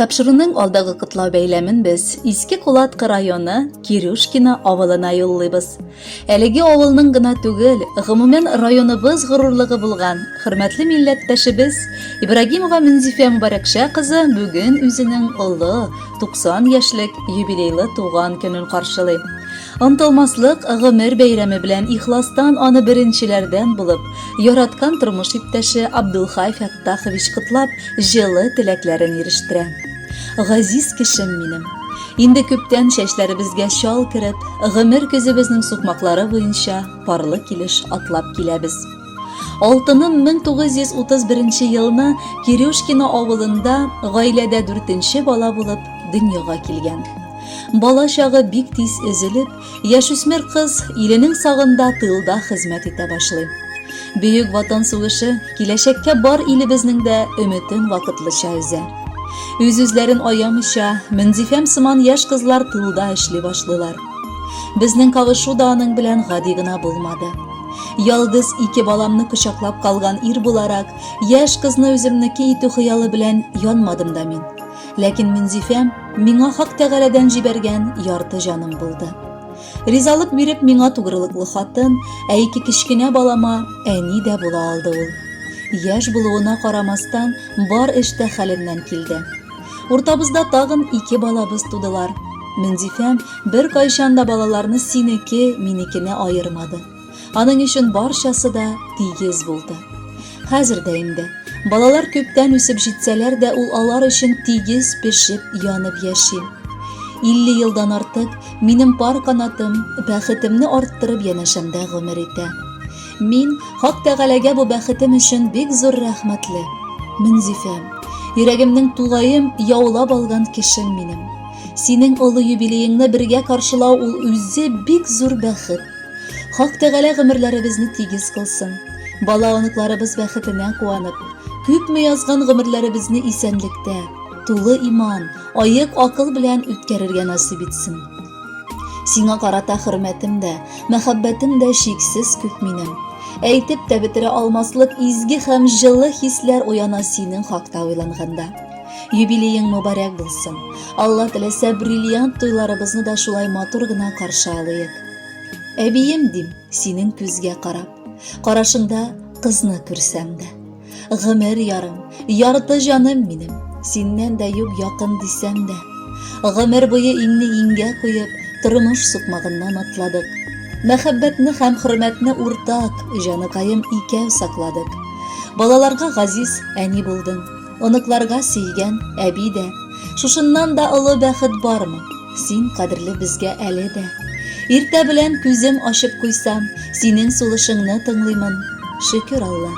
Тапшыруның алдагы котлау бәйләмен без Иске Кулатка районы Кирюшкино авылына юллыйбыз. Әлеге авылның гына түгел, гомумән районыбыз горурлыгы булган хөрмәтле милләттәшебез Ибрагимова Минзифә Мубаракша кызы бүген үзенең олы 90 яшьлек юбилейлы туган көнен каршылый. Онтылмаслык гомер бәйрәме белән ихластан аны беренчеләрдән булып, яраткан тормыш иптәше Абдулхай Фәттахович котлап, җылы теләкләрен ирештерә. Газиз кешем минем. Инде күптән чәчләребезгә чал кереп, гомер көзебезнең сукмаклары буенча парлы килеш атлап киләбез. 1931 елны Кирюшкино авылында гаиләдә 4нче бала булып дөньяга килгән. Бала чагы бик тиз өзелеп, яшүсмер кыз иленең сагында тылда хезмәт итә башлый. Бөек ватан сугышы киләчәккә бар илебезнең дә өметен вакытлыча өзә. Үз-үзләрен аямыйча, Минзифәм сыман яшь кызлар тылда эшли башлыйлар. Безнең кавышу да аның белән гади гына булмады. Ялгыз 2 баламны кочаклап калган ир буларак, яшь кызны үземнеке итү хыялы белән янмадым да мин. Ләкин Минзифәм миңа Хак Тәгаләдән җибәргән ярты җаным булды. Ризалык биреп миңа тугрылыклы хатын, 2 кечкенә балама әни дә була алды ул. Яшь булуына карамастан бар эштә хәленнән килде. Уртабызда тагын 2 балабыз тудылар. Минзифәм бер кайчан да балаларны синеке, минекене аермады. Аның өчен барчасы да тигез булды. Хәзер дә инде балалар күптән үсеп җитсәләр дә ул алар өчен тигез пешеп, янып яши. 50 елдан артык минем пар канатым бәхетемне арттырып янәшәмдә гомер итә. Мин Хак Тәгаләгә бу бәхетем өчен бик зур рәхмәтле. Минзифәм, йөрәгемнең тугаем яулап алган кешем минем. Синең олы юбилейыңны бергә каршылау ул үзе бик зур бәхет. Хак Тәгалә гомерләребезне тигез кылсын. Бала-оныкларыбыз бәхетенә куанып, күпме язган гомерләребезне исәнлектә, тулы иман, аек акыл белән үткәрергә насыйп итсен. Сиңа карата хөрмәтем дә, мәхәббәтем дә чиксез күп минем. Әйтеп тә бетерә алмаслык изге һәм җылы хисләр уяна синең хакта уйланганда. Юбилейың мөбарәк булсын. Алла теләсә бриллиант туйларыбызны да шулай матур гына каршы алыйк. Әбием дим, синең күзгә карап, карашыңда кызны күрсәм дә. Гомер ярым, ярты җаным минем, синнән дә юк якын дисәм дә. Гомер буе инне иңгә куеп, тормыш сукмагыннан атладык. Мәхәббәтне һәм хөрмәтне уртак, җаныкаем икәү сакладык. Балаларга газиз әни булдың, оныкларга сөйгән әби дә. Шушыннан да олы бәхет бармы? Син кадерле безгә әле дә. Иртә белән күзем ачып куйсам, синең сулышыңны тыңлыймын. Шөкер Алла,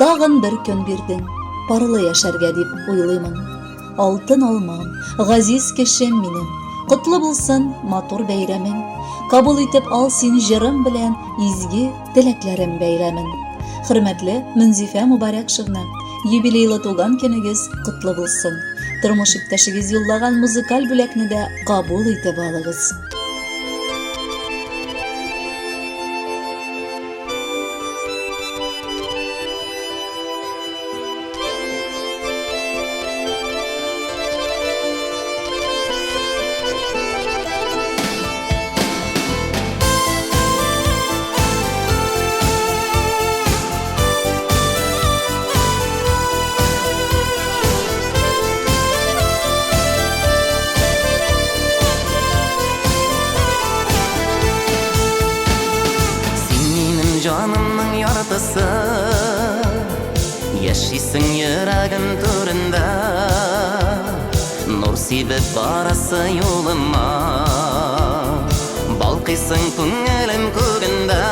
тагын бер көн бирдең, парлы яшәргә дип уйлыймын. Алтын алмам, газиз кешем минем, котлы булсын матур бәйрәмең. Кабул итеп ал син җырым белән изге теләкләрем бәйрәмен. Хөрмәтле Минзифә Мубаракшина, юбилейлы туган көнегез котлы булсын. Тормыш иптәшегез юллаган музыкаль бүләкне дә кабул итеп алыгыз. Canımның яртысы, яшисің йөрәгем түрендә, нур сибеп барасы юлыма, балкыйсың күңелем күгендә.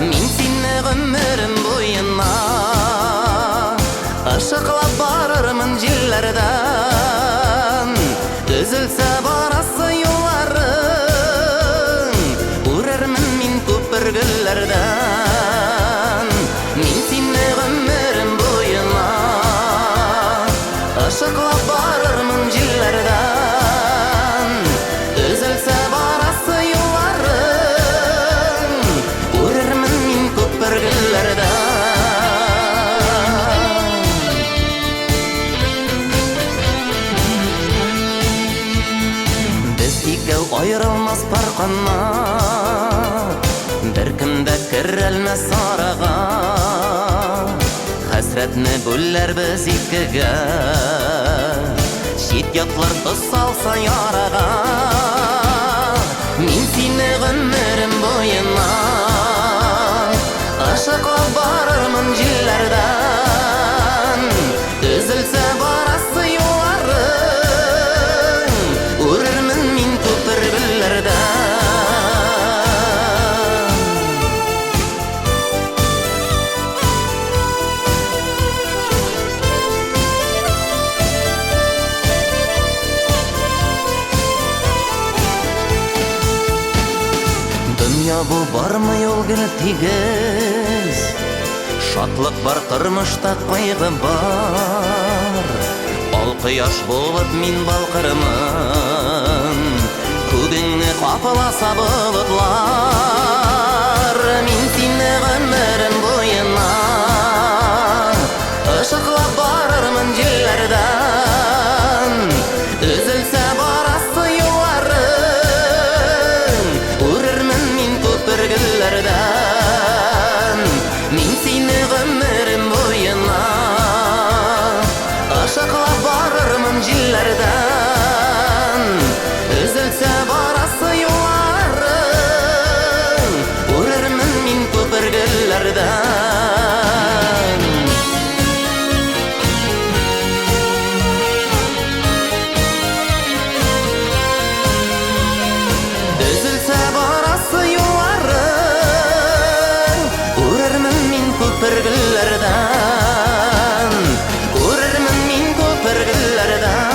Мин сине гомерем буена, ашыклап барырмын җилләрдән, өзелсә барасы юлларың, үрәрмен мин гөлләрдән. Мин сине гомерем буена, ашыклап барырмын җилләрдән, өзелсә барасы юлларың. Аерылмас парканна Беркем дә керелмәс арага Хәсрәтне бүлләр без икегә Чит ятлар тосалса ярага Мин сине гомерем буена Ашыклап барырмын җилләрдән Өзелсә барасы юлларың Үрермен мин күпер гөлләрдән Dünya bu barmı yol gül tigiz Şatlıq var tırmışta kaygı var Al kıyaş bulup min balkırımın Kubinni kapılasa bulutlar Min seni ömrüm boyuna Işıklap barırmın jillerden Üzülse barası yollarım Ururmen min köpür güllerden Min seni ömrüm boyuna Işıklap barırmın jillerden Üzülse barası yollarım Ururmen min köpür güllerden Üzülse barası yollarım Ururmen min köpür güllerden Ururmen min köpür güllerden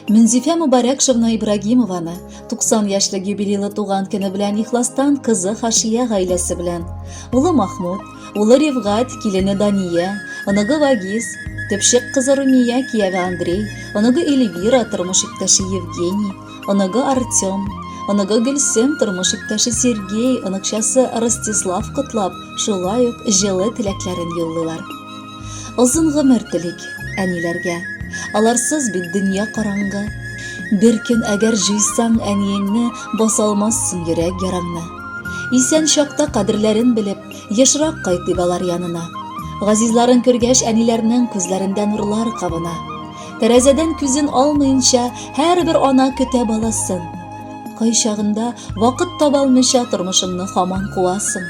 Мөнзифә Мубарәкшевна Ибрагимованы 90 яшьлек юбилейлы туган көне белән ихластан кызы Хашия гаиләсе белән, улы Махмуд, улы Рифгать, килене Дания, оныгы Вагиз, төпшек кызы Румия, кияве Андрей, оныгы Эльвира, тормыш иптәше Евгений, оныгы Артем, оныгы Гөлсем, тормыш иптәше Сергей, оныкчасы Ростислав котлап, шулай ук җылы теләкләрен юллыйлар. Озын гомер телик әниләргә. Аларсыз бит дөнья караңгы. Бер көн әгәр җыйсаң әниеңне, басалмассың йөрәк яраңны. Исән чакта кадерләрен белеп, ешрак кайтып алар янына. Газизларын күргәч әниләрнең күзләрендә нурлар кабына. Тәрәзәдән күзен алмаенча, һәрбер ана көтә баласын. Кайчагында вакыт таба алмыйча тормышыңны һаман куасың.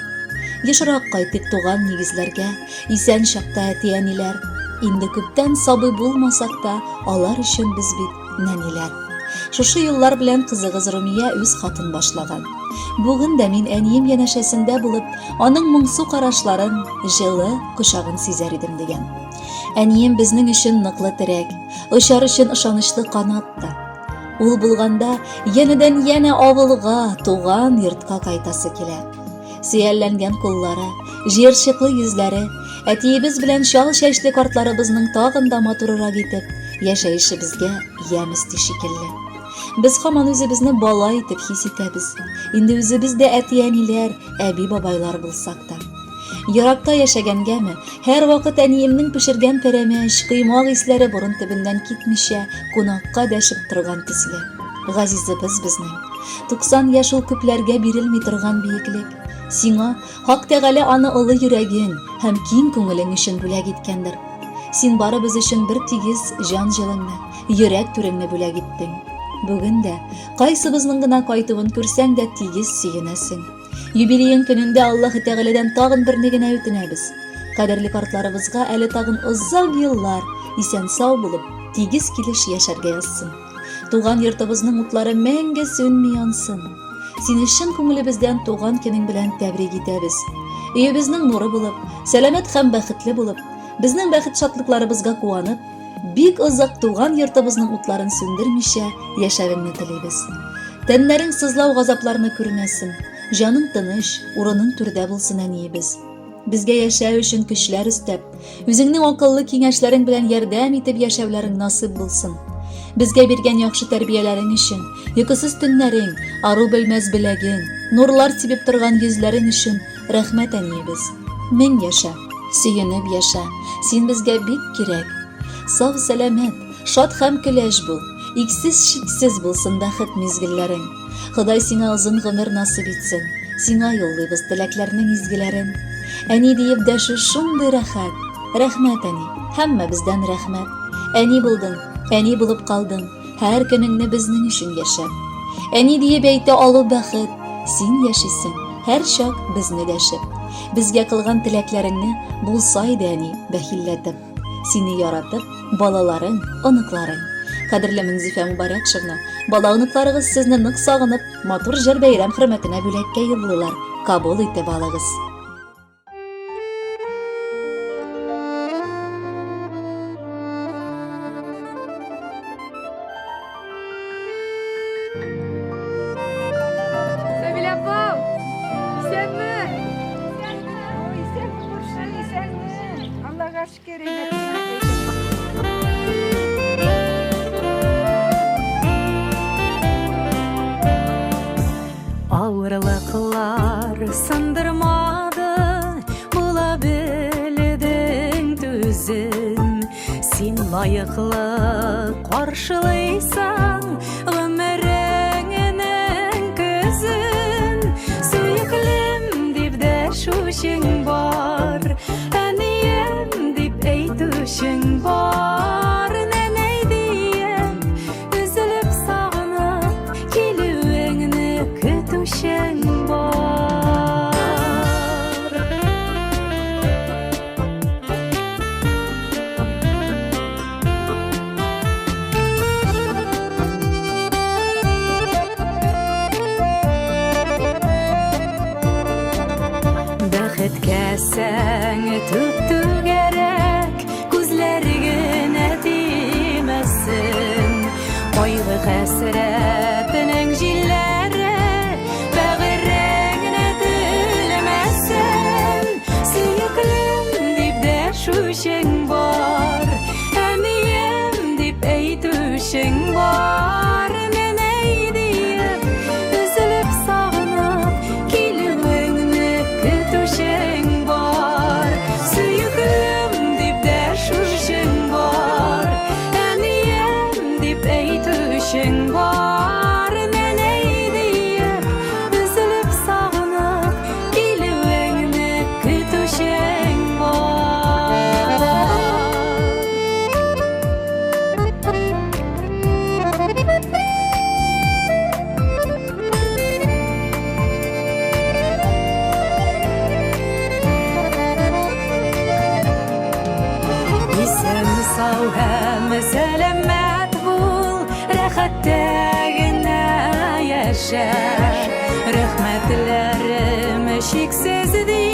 Ешрак кайтып туган нигезләргә, исән чакта әти-әниләр. Инде күптән сабый булмасак та, алар өчен без бит нәниләр. Шушы юллар белән кызыгыз Румия үз хатын башлаган. Бүген дә мин әнием янәшәсендә булып, аның моңсу карашларын, җылы кочагын сизәр идем дигән. Әнием безнең өчен ныклы терәк, очар өчен ышанычлы канат та. Ул булганда янәдән янә авылга, туган йортка кайтасы килә. Сөялләнгән куллары, җирчыклы йөзләре, әтиебез белән шал чәчле картларыбызның тагын да матуррак итеп, яшәеше безгә ямисти шикелле. Без һаман үзебезне бала итеп хис итәбез. Инде үзебез дә әти-әниләр, әби-бабайлар булсак та. Еракта яшәгәнгәме, һәр вакыт әниемнең пешергән пәрәмәч, кыймак исләре борын төбеннән китмичә, кунакка дәшеп торган төсле. Газизебез безнең. 90 яшь ул күпләргә бирелми торган биеклек. Сиңа Хак Тәгалә аны олы йөрәгең һәм киң күңелең өчен бүләк иткәндер. Син барыбыз өчен бер тигез җан җылыңны, йөрәк түреңне бүләк иттең. Бүген дә кайсыбызның гына кайтуын күрсәң дә тигез сөенәсең. Юбилейң көнендә Аллаһы Тәгаләдән тагын берне генә үтенәбез. Кадерле картларыбызга әле тагын озак еллар исән-сау булып, тигез килеш яшәргә язсын. Туган йортыбызның утлары мәңге сүнми янсын. Сине чын күңелебездән туган көнең белән тәбрик итәбез. Өебезнең нуры булып, сәламәт һәм бәхетле булып, безнең бәхет шатлыкларыбызга куанып, бик озак туган йортыбызның утларын сүндермичә яшәвеңне телибез. Тәннәрең сызлау газапларны күрмәсен, җаның тыныч, урының түрдә булсын әниебез. Безгә яшәү өчен көчләр өстәп, үзеңнең акыллы киңәшләрең белән ярдәм итеп яшәүләрең насыйп булсын. Безгә биргән яхшы тәрбияләрең өчен, йокысыз төннәрең, ару белмәс беләгең, нурлар сибеп торган йөзләрең өчен рәхмәт әниебез. Мең яшә, сөенеп яшә, син безгә бик кирәк. Сау сәламәт, Шат һәм көләш бул, иксез-шиксез булсын бәхет мизгелләрең. Ходай сиңа озын гомер насыйп итсен, сиңа юллыйбыз теләкләрнең изгеләрен. Әни диеп дәшү шундый рәхәт, рәхмәт әни, һәммәбездән рәхмәт. Әни булдың, әни булып калдың, һәр көнеңне безнең өчен яшәп. Әни диеп әйтә алу бәхет, син яшисең, һәр чак безне дәшеп. Безгә кылган теләкләреңне булса иде әни бәхилләтеп. Сине яратып, балаларың, оныкларың. Кадерле Мөнзифә Мубаракшевна, бала оныкларыгыз сезне нык сагынып, матур җыр бәйрәм хөрмәтенә бүләккә юллыйлар. Кабул итеп алыгыз. Сәбилә апам, исәнме? Ой, исәнме, күрше, исәнме? Аллага шөкер, Авырлыклар сындырмады, була белдең түзен. Син лайыклы каршылыйсаң гомереңнең көзен. Сөеклем дип дәшүшең бар, әнием дип әйтүшең бар. Нәнәй диеп üzülüp сагынып килүеңне көтүшең бар. Бәхеткә сәң түгәрәк, күзләргә тимәсен. Кайгы хәсрәтенең җилләре бәгыреңне телмәсен. Сөеклем дип дәшүшең бар, әнием дип әйтүшең бар. Нәнәй диеп üzülüp сагынып килүеңне көтүшең бар. Сөеклем дип дәшүшең бар, әнием дип әйтүшең бар. Нәнәй диеп üzülüp сагынып килүеңне көтүшең бар. Исән сау һәм сәламәт бул, рәхәттә генә яшә. Рәхмәтләрем чиксез ди